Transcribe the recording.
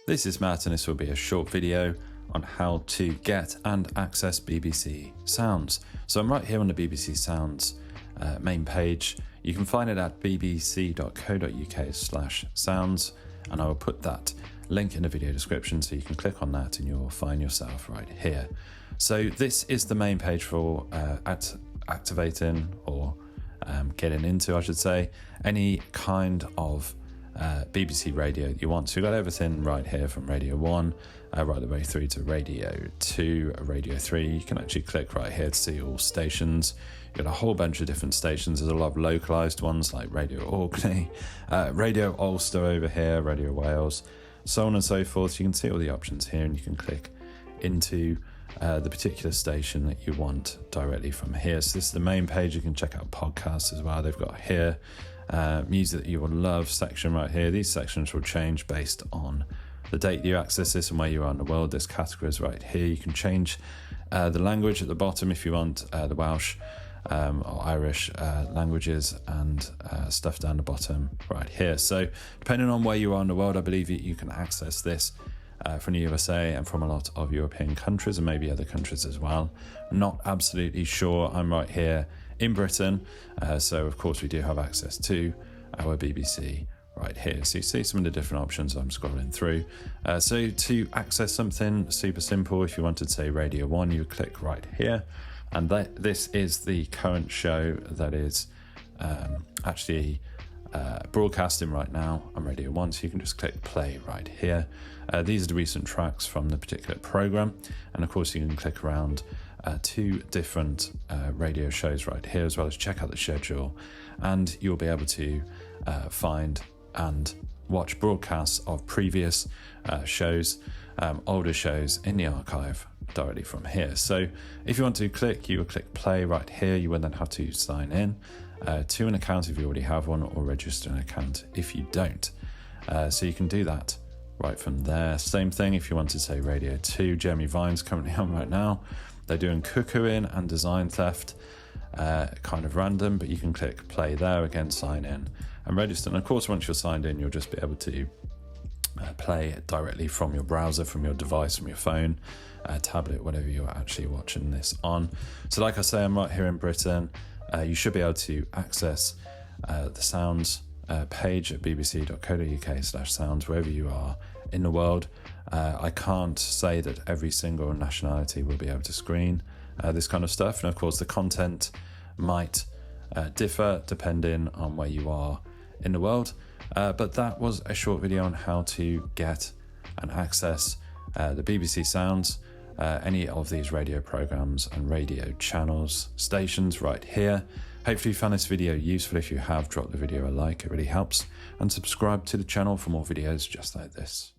This is Matt, and this will be a short video on how to get and access BBC Sounds. So I'm right here on the BBC Sounds main page. You can find it at bbc.co.uk/sounds, and I will put that link in the video description so you can click on that and you'll find yourself right here. So this is the main page for activating or getting into, I should say, any kind of BBC radio that you want. So you've got everything right here from Radio 1 right the way through to Radio 2, Radio 3. You can actually click right here to see all stations. You've got a whole bunch of different stations. There's a lot of localized ones like Radio Orkney, Radio Ulster over here, Radio Wales, so on and so forth. So you can see all the options here, and you can click into the particular station that you want directly from here. So this is the main page. You can check out podcasts as well. They've got here music that you will love section right here. These sections will change based on the date you access this and where you are in the world. There's categories right here. You can change the language at the bottom if you want the Welsh or Irish languages, and stuff down the bottom right here. So depending on where you are in the world, I believe you can access this from the USA and from a lot of European countries and maybe other countries as well. Not absolutely sure. I'm right here in Britain, so of course we do have access to our BBC right here. So you see some of the different options I'm scrolling through. So to access something super simple, if you wanted to say Radio 1, you click right here, and this is the current show that is actually broadcasting right now on Radio 1, so you can just click play right here. These are the recent tracks from the particular program, and of course you can click around two different radio shows right here, as well as check out the schedule, and you'll be able to find and watch broadcasts of previous shows, older shows in the archive directly from here. So if you want to click, you will click play right here. You will then have to sign in to an account if you already have one, or register an account if you don't. So you can do that right from there. Same thing if you want to say Radio 2. Jeremy Vine's currently on right now. They're doing cuckooing and design theft, kind of random, but you can click play there, again sign in and register. And of course, once you're signed in, you'll just be able to play it directly from your browser, from your device, from your phone, tablet, whatever you're actually watching this on. So like I say, I'm right here in Britain. You should be able to access the sounds page at bbc.co.uk/sounds wherever you are in the world. I can't say that every single nationality will be able to screen this kind of stuff, and of course the content might differ depending on where you are in the world, but that was a short video on how to get and access the BBC Sounds, any of these radio programs and radio channels, stations right here. Hopefully you found this video useful. If you have, drop the video a like, it really helps, and subscribe to the channel for more videos just like this.